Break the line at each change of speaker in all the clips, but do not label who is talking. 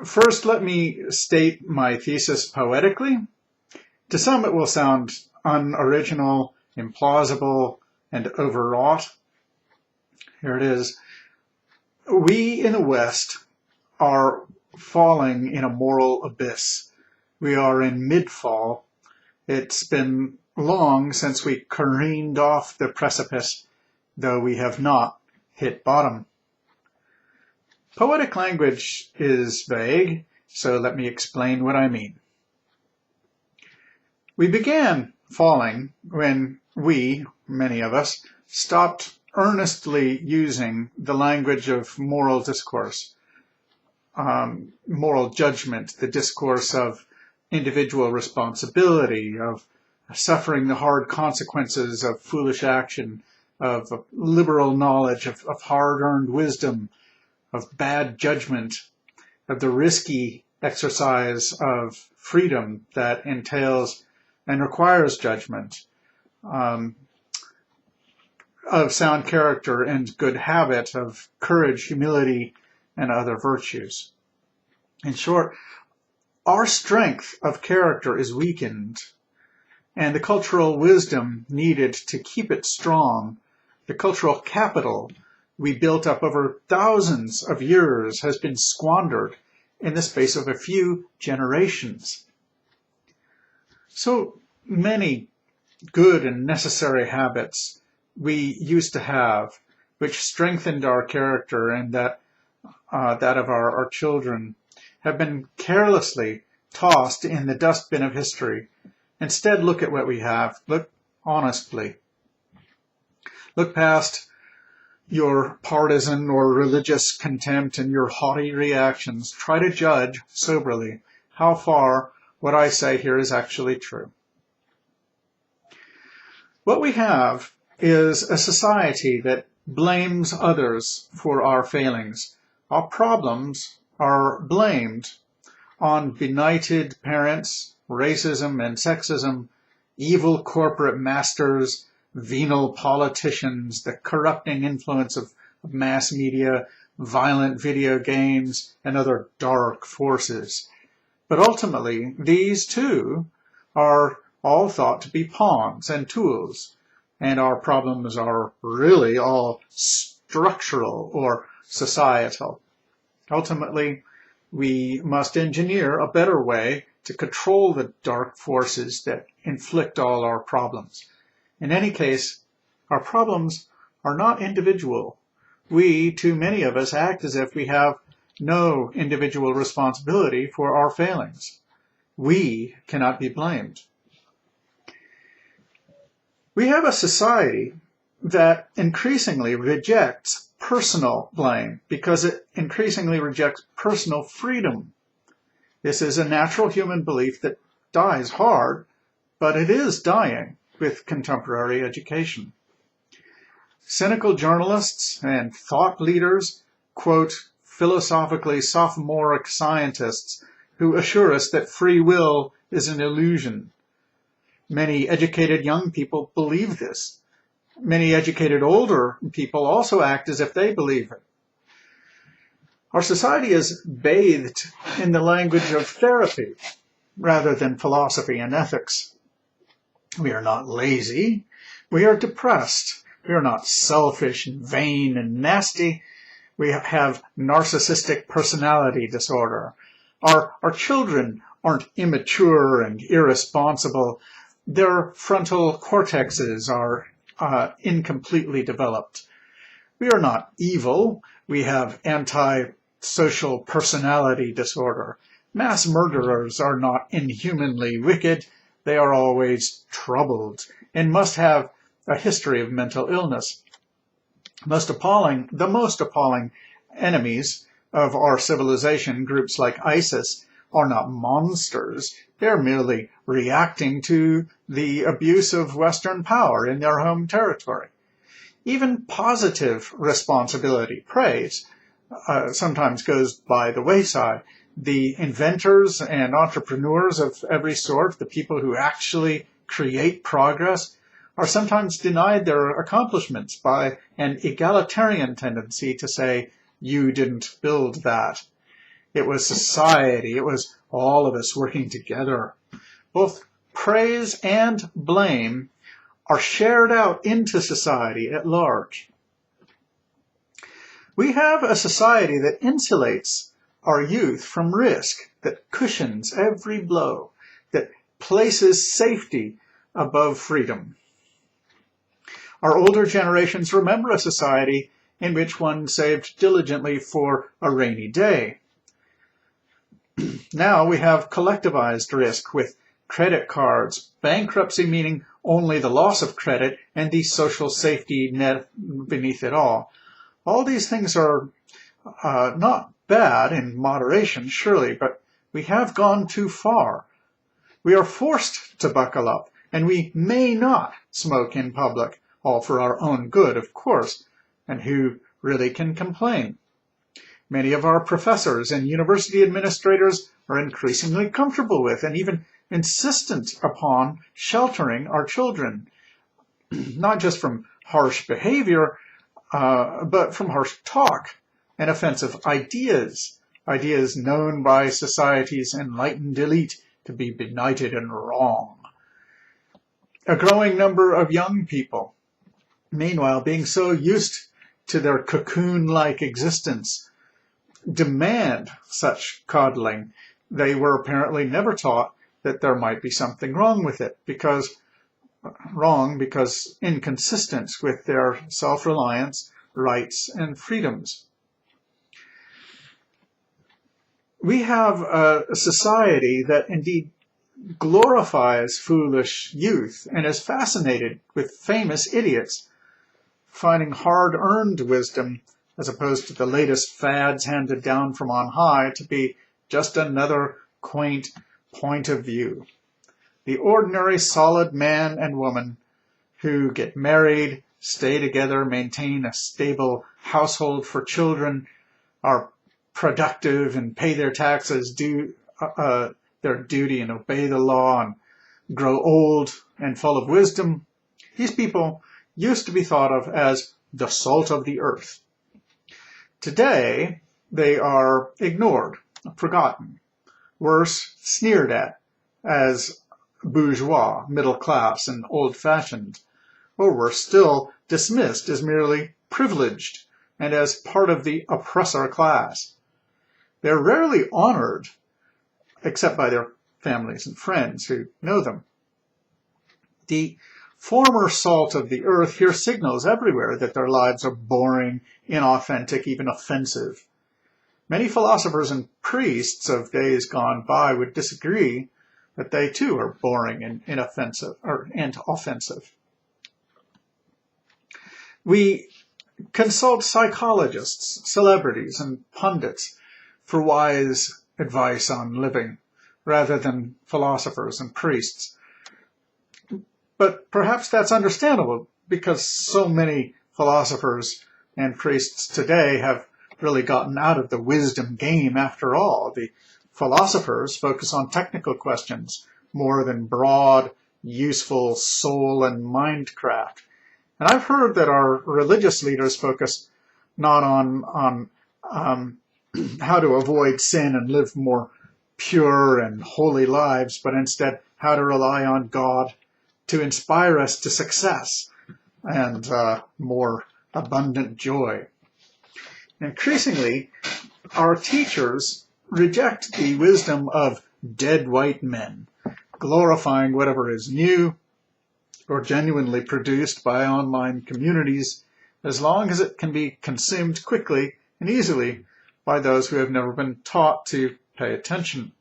First, let me state my thesis poetically. To some, it will sound unoriginal, implausible, and overwrought. Here it is. We in the West are falling in a moral abyss. We are in mid-fall. It's been long since we careened off the precipice, though we have not hit bottom. Poetic language is vague, so let me explain what I mean. We began falling when we, many of us, stopped earnestly using the language of moral discourse, moral judgment, the discourse of individual responsibility, of suffering the hard consequences of foolish action, of liberal knowledge, of hard-earned wisdom, of bad judgment, of the risky exercise of freedom that entails and requires judgment, of sound character and good habit, of courage, humility, and other virtues. In short, our strength of character is weakened, and the cultural wisdom needed to keep it strong, the cultural capital we built up over thousands of years, has been squandered in the space of a few generations. So many good and necessary habits we used to have, which strengthened our character and that of our children, have been carelessly tossed in the dustbin of history. Instead, look at what we have. Look honestly. Look past your partisan or religious contempt and your haughty reactions. Try to judge soberly how far what I say here is actually true. What we have is a society that blames others for our failings. Our problems are blamed on benighted parents, racism and sexism, evil corporate masters, venal politicians, the corrupting influence of mass media, violent video games, and other dark forces. But ultimately, these too are all thought to be pawns and tools, and our problems are really all structural or societal. Ultimately, we must engineer a better way to control the dark forces that inflict all our problems. In any case, our problems are not individual. We, too many of us, act as if we have no individual responsibility for our failings. We cannot be blamed. We have a society that increasingly rejects personal blame because it increasingly rejects personal freedom. This is a natural human belief that dies hard, but it is dying with contemporary education. Cynical journalists and thought leaders quote philosophically sophomoric scientists who assure us that free will is an illusion. Many educated young people believe this. Many educated older people also act as if they believe it. Our society is bathed in the language of therapy rather than philosophy and ethics. We are not lazy. We are depressed. We are not selfish and vain and nasty. We have narcissistic personality disorder. Our children aren't immature and irresponsible. Their frontal cortexes are incompletely developed. We are not evil. We have anti-social personality disorder. Mass murderers are not inhumanly wicked. They are always troubled and must have a history of mental illness. The most appalling enemies of our civilization, groups like ISIS, are not monsters. They're merely reacting to the abuse of Western power in their home territory. Even positive responsibility, praise, sometimes goes by the wayside. The inventors and entrepreneurs of every sort, the people who actually create progress, are sometimes denied their accomplishments by an egalitarian tendency to say, you didn't build that. It was society. It was all of us working together. Both praise and blame are shared out into society at large. We have a society that insulates our youth from risk, that cushions every blow, that places safety above freedom. Our older generations remember a society in which one saved diligently for a rainy day. Now we have collectivized risk with credit cards, bankruptcy meaning only the loss of credit, and the social safety net beneath it all. All these things are not bad in moderation, surely, but we have gone too far. We are forced to buckle up, and we may not smoke in public, all for our own good, of course, and who really can complain? Many of our professors and university administrators are increasingly comfortable with and even insistent upon sheltering our children, not just from harsh behavior, but from harsh talk and offensive ideas known by society's enlightened elite to be benighted and wrong. A growing number of young people, meanwhile, being so used to their cocoon-like existence, demand such coddling. They were apparently never taught that there might be something wrong with it, because inconsistent with their self-reliance, rights, and freedoms. We have a society that indeed glorifies foolish youth and is fascinated with famous idiots, finding hard-earned wisdom as opposed to the latest fads handed down from on high to be just another quaint point of view. The ordinary solid man and woman who get married, stay together, maintain a stable household for children, are productive and pay their taxes, do their duty and obey the law and grow old and full of wisdom. These people used to be thought of as the salt of the earth. Today, they are ignored, forgotten, worse, sneered at as bourgeois, middle class, and old-fashioned, or worse still, dismissed as merely privileged and as part of the oppressor class. They're rarely honored, except by their families and friends who know them. The former salt of the earth here signals everywhere that their lives are boring, inauthentic, even offensive. Many philosophers and priests of days gone by would disagree that they too are boring and inoffensive and offensive. We consult psychologists, celebrities, and pundits for wise advice on living, rather than philosophers and priests. But perhaps that's understandable, because so many philosophers and priests today have really gotten out of the wisdom game after all. The philosophers focus on technical questions more than broad, useful soul and mind craft. And I've heard that our religious leaders focus not on how to avoid sin and live more pure and holy lives, but instead how to rely on God to inspire us to success and more abundant joy. Increasingly, our teachers reject the wisdom of dead white men, glorifying whatever is new or genuinely produced by online communities, as long as it can be consumed quickly and easily by those who have never been taught to pay attention.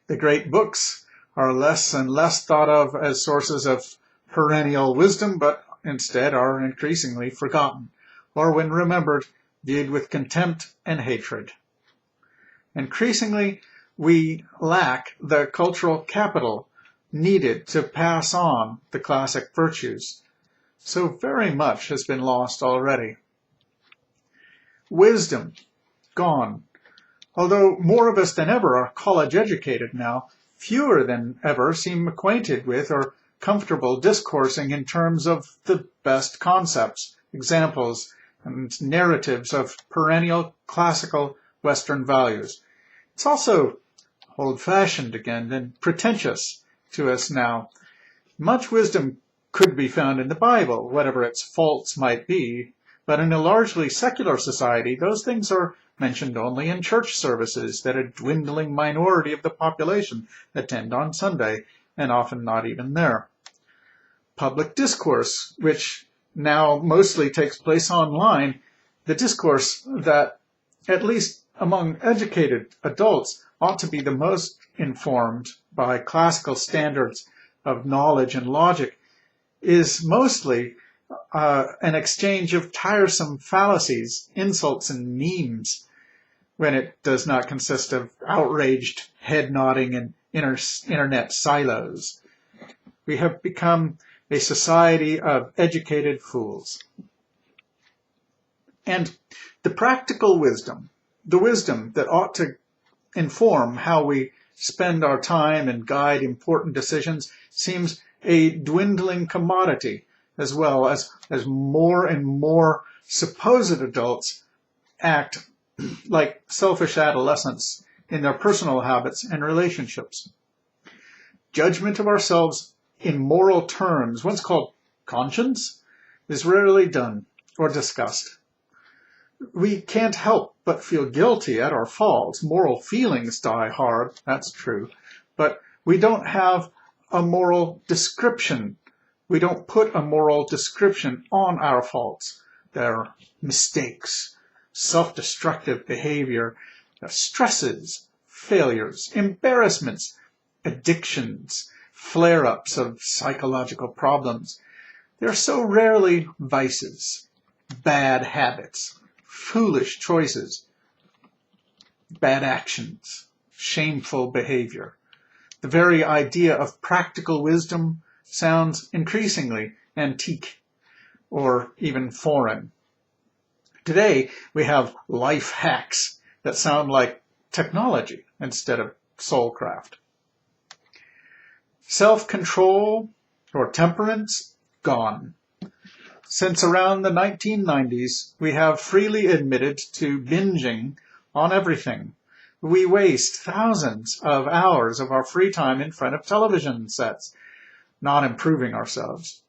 The great books are less and less thought of as sources of perennial wisdom, but instead are increasingly forgotten, or when remembered, viewed with contempt and hatred. Increasingly, we lack the cultural capital needed to pass on the classic virtues. So very much has been lost already. Wisdom, gone. Although more of us than ever are college-educated now, fewer than ever seem acquainted with or comfortable discoursing in terms of the best concepts, examples, and narratives of perennial classical Western values. It's also old-fashioned again and pretentious to us now. Much wisdom could be found in the Bible, whatever its faults might be, but in a largely secular society, those things are mentioned only in church services that a dwindling minority of the population attend on Sunday, and often not even there. Public discourse, which now mostly takes place online, the discourse that, at least among educated adults, ought to be the most informed by classical standards of knowledge and logic, is mostly an exchange of tiresome fallacies, insults, and memes, when it does not consist of outraged head-nodding and internet silos. We have become a society of educated fools. And the practical wisdom, the wisdom that ought to inform how we spend our time and guide important decisions, seems a dwindling commodity, as well as more and more supposed adults act like selfish adolescents in their personal habits and relationships. Judgment of ourselves in moral terms, once called conscience, is rarely done or discussed. We can't help but feel guilty at our faults. Moral feelings die hard, that's true, but we don't have a moral description. We don't put a moral description on our faults, their mistakes, self-destructive behavior, stresses, failures, embarrassments, addictions, flare-ups of psychological problems. They're so rarely vices, bad habits, foolish choices, bad actions, shameful behavior. The very idea of practical wisdom sounds increasingly antique or even foreign. Today, we have life hacks that sound like technology instead of soulcraft. Self-control or temperance, gone. Since around the 1990s, we have freely admitted to binging on everything. We waste thousands of hours of our free time in front of television sets, not improving ourselves.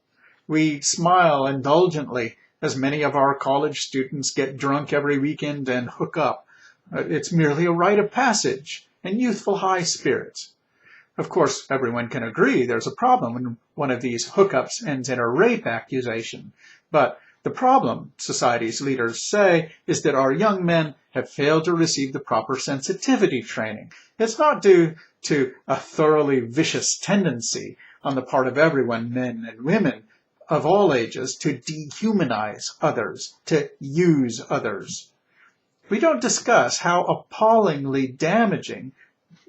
We smile indulgently as many of our college students get drunk every weekend and hook up. It's merely a rite of passage and youthful high spirits. Of course, everyone can agree there's a problem when one of these hookups ends in a rape accusation. But the problem, society's leaders say, is that our young men have failed to receive the proper sensitivity training. It's not due to a thoroughly vicious tendency on the part of everyone, men and women of all ages, to dehumanize others, to use others. We don't discuss how appallingly damaging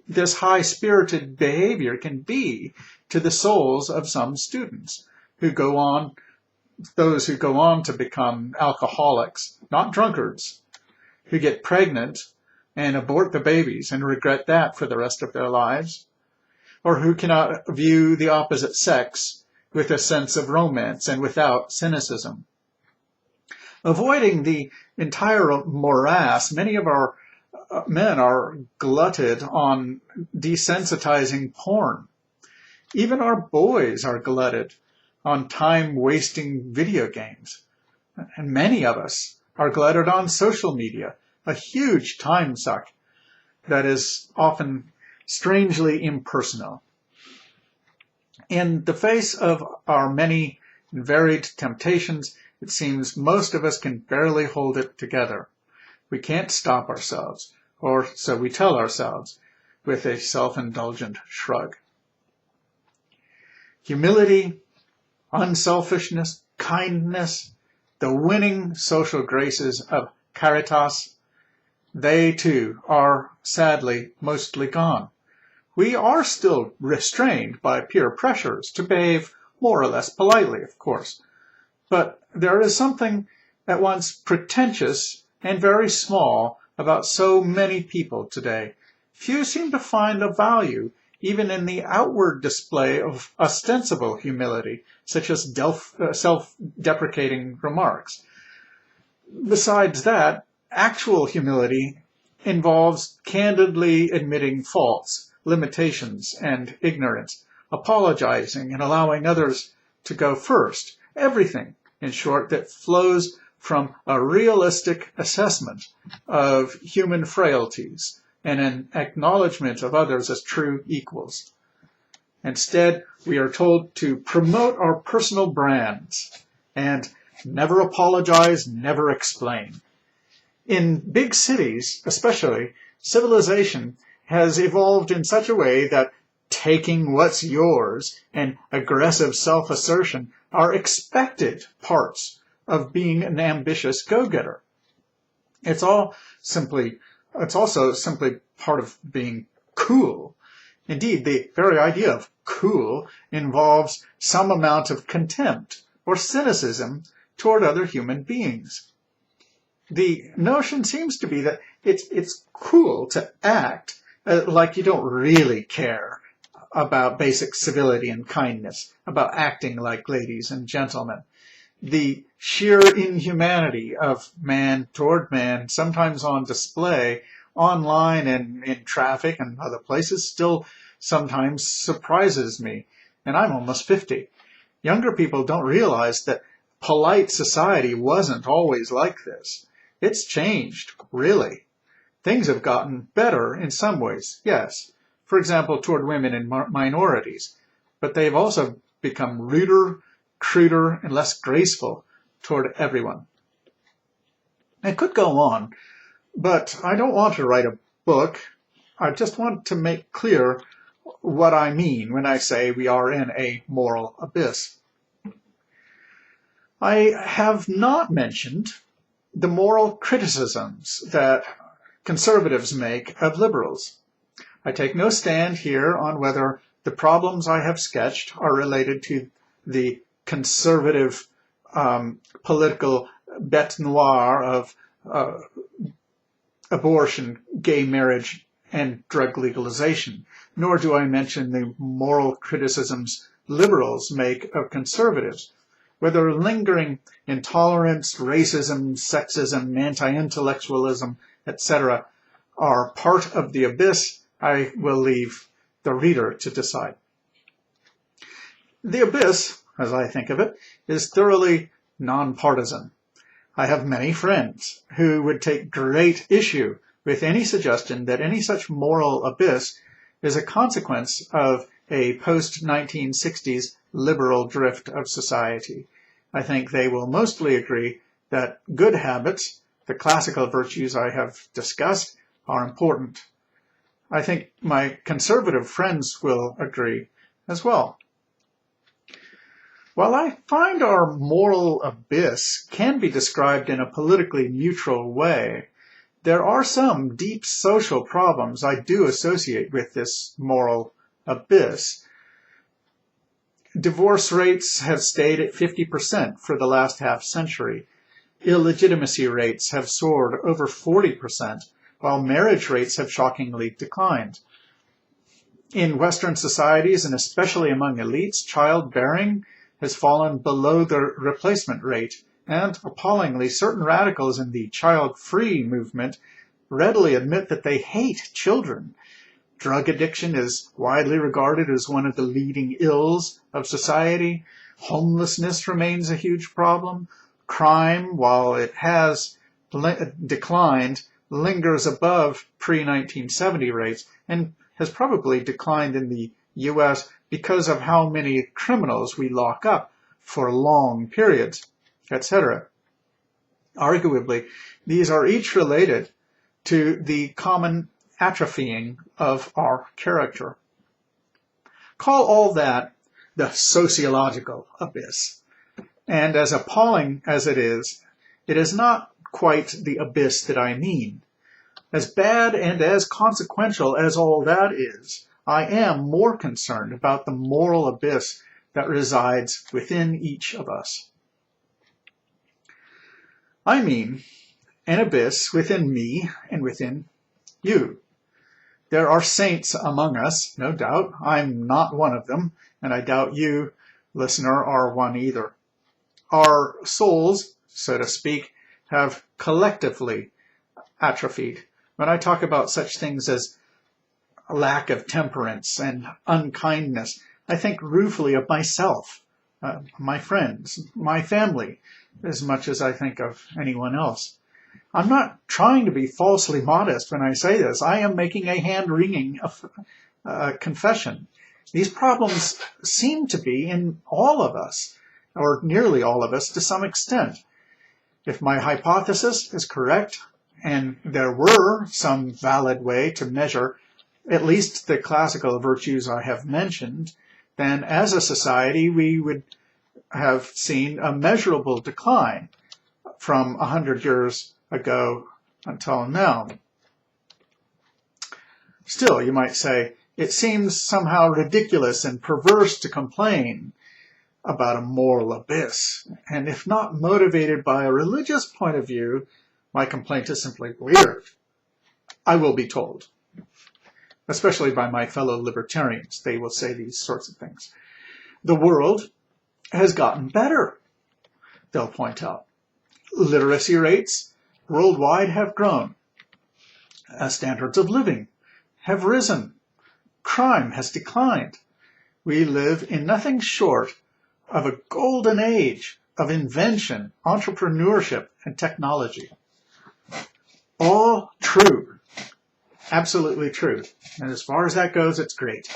this high-spirited behavior can be to the souls of some students those who go on to become alcoholics, not drunkards, who get pregnant and abort the babies and regret that for the rest of their lives, or who cannot view the opposite sex with a sense of romance and without cynicism. Avoiding the entire morass, many of our men are glutted on desensitizing porn. Even our boys are glutted on time-wasting video games. And many of us are glutted on social media, a huge time suck that is often strangely impersonal. In the face of our many and varied temptations, it seems most of us can barely hold it together. We can't stop ourselves, or so we tell ourselves, with a self-indulgent shrug. Humility, unselfishness, kindness, the winning social graces of caritas, they too are sadly mostly gone. We are still restrained by peer pressures to behave more or less politely, of course, but there is something at once pretentious and very small about so many people today. Few seem to find a value even in the outward display of ostensible humility, such as self-deprecating remarks. Besides that, actual humility involves candidly admitting faults, limitations, and ignorance, apologizing and allowing others to go first. Everything, in short, that flows from a realistic assessment of human frailties and an acknowledgement of others as true equals. Instead, we are told to promote our personal brands and never apologize, never explain. In big cities, especially, civilization has evolved in such a way that taking what's yours and aggressive self-assertion are expected parts of being an ambitious go-getter. It's also simply part of being cool. Indeed, the very idea of cool involves some amount of contempt or cynicism toward other human beings. The notion seems to be that it's cool to act like you don't really care about basic civility and kindness, about acting like ladies and gentlemen. The sheer inhumanity of man toward man, sometimes on display online and in traffic and other places, still sometimes surprises me. And I'm almost 50. Younger people don't realize that polite society wasn't always like this. It's changed, really. Things have gotten better in some ways, yes. For example, toward women and minorities. But they've also become ruder, cruder, and less graceful toward everyone. I could go on, but I don't want to write a book. I just want to make clear what I mean when I say we are in a moral abyss. I have not mentioned the moral criticisms that conservatives make of liberals. I take no stand here on whether the problems I have sketched are related to the conservative political bête noire of abortion, gay marriage, and drug legalization, nor do I mention the moral criticisms liberals make of conservatives. Whether lingering intolerance, racism, sexism, anti-intellectualism, etc. are part of the abyss, I will leave the reader to decide. The abyss, as I think of it, is thoroughly nonpartisan. I have many friends who would take great issue with any suggestion that any such moral abyss is a consequence of a post-1960s liberal drift of society. I think they will mostly agree that good habits, the classical virtues I have discussed, are important. I think my conservative friends will agree as well. While I find our moral abyss can be described in a politically neutral way, there are some deep social problems I do associate with this moral abyss. Divorce rates have stayed at 50% for the last half century. Illegitimacy rates have soared over 40%, while marriage rates have shockingly declined. In Western societies, and especially among elites, childbearing has fallen below the replacement rate, and appallingly, certain radicals in the child-free movement readily admit that they hate children. Drug addiction is widely regarded as one of the leading ills of society. Homelessness remains a huge problem. Crime, while it has declined, lingers above pre-1970 rates and has probably declined in the U.S. because of how many criminals we lock up for long periods, etc. Arguably, these are each related to the common atrophying of our character. Call all that the sociological abyss. And as appalling as it is not quite the abyss that I mean. As bad and as consequential as all that is, I am more concerned about the moral abyss that resides within each of us. I mean an abyss within me and within you. There are saints among us, no doubt. I'm not one of them, and I doubt you, listener, are one either. Our souls, so to speak, have collectively atrophied. When I talk about such things as a lack of temperance and unkindness, I think ruefully of myself, my friends, my family, as much as I think of anyone else. I'm not trying to be falsely modest when I say this. I am making a hand-wringing confession. These problems seem to be in all of us, or nearly all of us to some extent. If my hypothesis is correct, and there were some valid way to measure at least the classical virtues I have mentioned, then as a society we would have seen a measurable decline from 100 years ago until now. Still, you might say, it seems somehow ridiculous and perverse to complain about a moral abyss, and if not motivated by a religious point of view, my complaint is simply weird, I will be told, especially by my fellow libertarians. They will say these sorts of things. The world has gotten better, they'll point out. Literacy rates worldwide have grown. Standards of living have risen. Crime has declined. We live in nothing short of a golden age of invention, entrepreneurship, and technology. All true. Absolutely true. And as far as that goes, it's great.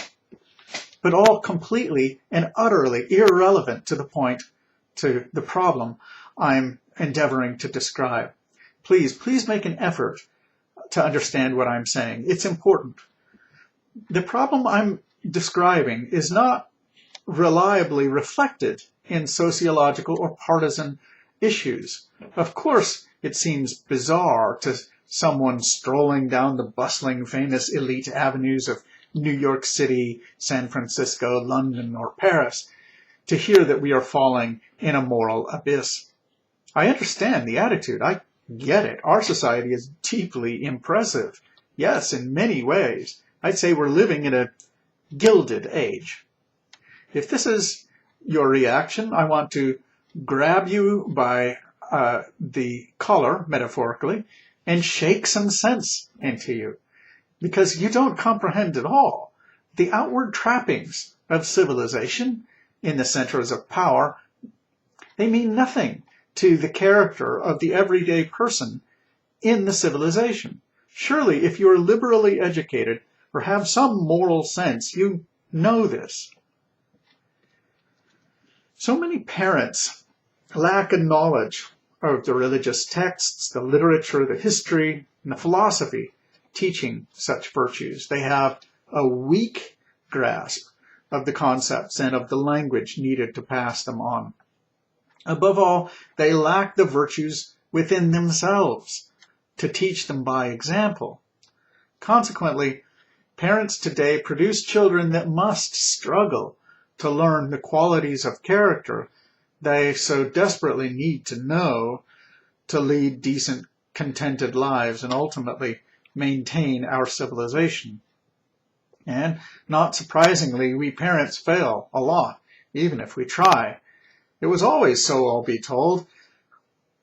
But all completely and utterly irrelevant to the point, to the problem I'm endeavoring to describe. Please make an effort to understand what I'm saying. It's important. The problem I'm describing is not reliably reflected in sociological or partisan issues. Of course, it seems bizarre to someone strolling down the bustling, famous elite avenues of New York City, San Francisco, London, or Paris to hear that we are falling in a moral abyss. I understand the attitude. I get it. Our society is deeply impressive. Yes, in many ways. I'd say we're living in a gilded age. If this is your reaction, I want to grab you by the collar, metaphorically, and shake some sense into you, because you don't comprehend at all the outward trappings of civilization in the centers of power. They mean nothing to the character of the everyday person in the civilization. Surely, if you're liberally educated or have some moral sense, you know this. So many parents lack a knowledge of the religious texts, the literature, the history, and the philosophy teaching such virtues. They have a weak grasp of the concepts and of the language needed to pass them on. Above all, they lack the virtues within themselves to teach them by example. Consequently, parents today produce children that must struggle to learn the qualities of character they so desperately need to know to lead decent, contented lives and ultimately maintain our civilization. And not surprisingly, we parents fail a lot, even if we try. It was always so, I'll be told.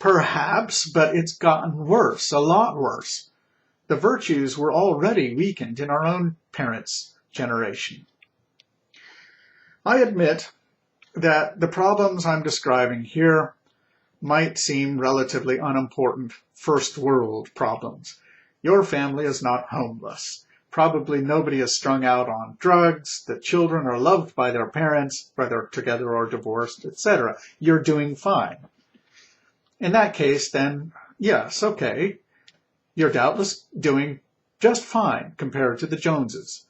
Perhaps, but it's gotten worse, a lot worse. The virtues were already weakened in our own parents' generation. I admit that the problems I'm describing here might seem relatively unimportant first world problems. Your family is not homeless. Probably nobody is strung out on drugs. The children are loved by their parents, whether together or divorced, etc. You're doing fine. In that case, then, yes, okay, you're doubtless doing just fine compared to the Joneses.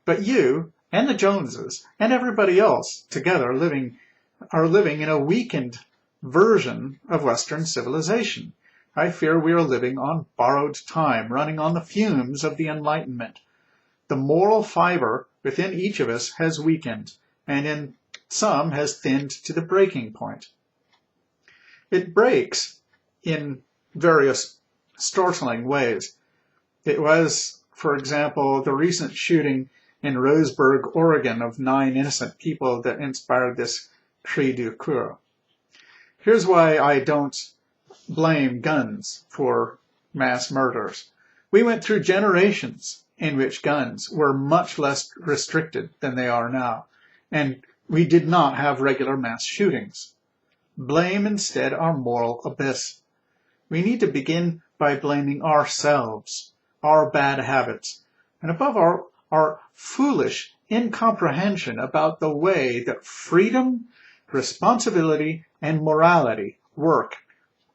But you and the Joneses and everybody else together are living in a weakened version of Western civilization. I fear we are living on borrowed time, running on the fumes of the Enlightenment. The moral fiber within each of us has weakened, and in some has thinned to the breaking point. It breaks in various startling ways. It was, for example, the recent shooting in Roseburg, Oregon, of 9 innocent people that inspired this cri du coeur. Here's why I don't blame guns for mass murders. We went through generations in which guns were much less restricted than they are now, and we did not have regular mass shootings. Blame instead our moral abyss. We need to begin by blaming ourselves, our bad habits, and above all, our foolish incomprehension about the way that freedom, responsibility, and morality work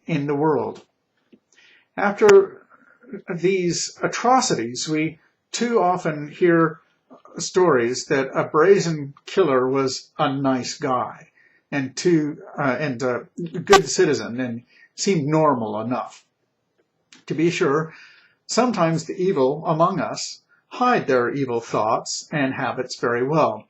in the world. After these atrocities, we too often hear stories that a brazen killer was a nice guy and a good citizen and seemed normal enough. To be sure, sometimes the evil among us hide their evil thoughts and habits very well.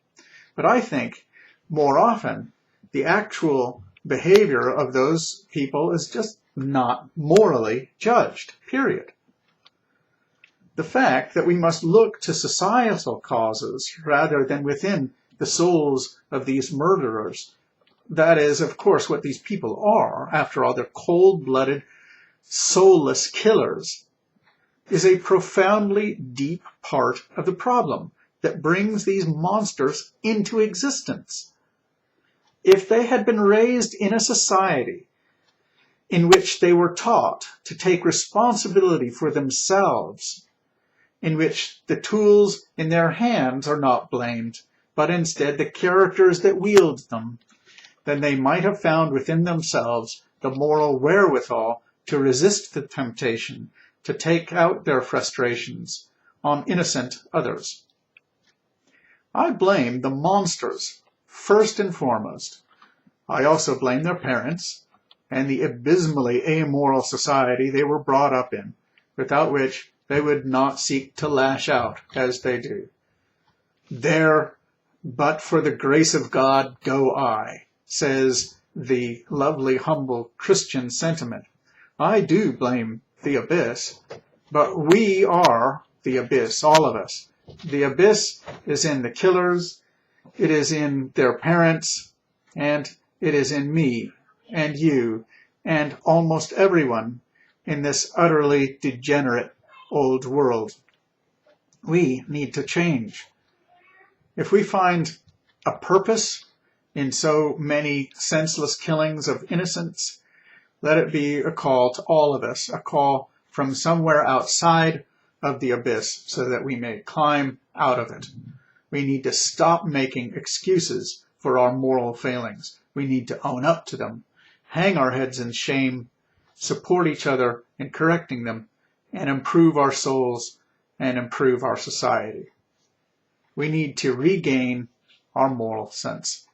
But I think more often the actual behavior of those people is just not morally judged, period. The fact that we must look to societal causes rather than within the souls of these murderers, that is, of course, what these people are. After all, they're cold-blooded, soulless killers, is a profoundly deep part of the problem that brings these monsters into existence. If they had been raised in a society in which they were taught to take responsibility for themselves, in which the tools in their hands are not blamed, but instead the characters that wield them, then they might have found within themselves the moral wherewithal to resist the temptation to take out their frustrations on innocent others. I blame the monsters first and foremost. I also blame their parents and the abysmally amoral society they were brought up in, without which they would not seek to lash out as they do. There, but for the grace of God, go I, says the lovely, humble Christian sentiment. I do blame the abyss, but we are the abyss, all of us. The abyss is in the killers, it is in their parents, and it is in me and you and almost everyone in this utterly degenerate old world. We need to change. If we find a purpose in so many senseless killings of innocents, let it be a call to all of us, a call from somewhere outside of the abyss so that we may climb out of it. We need to stop making excuses for our moral failings. We need to own up to them, hang our heads in shame, support each other in correcting them, and improve our souls and improve our society. We need to regain our moral sense.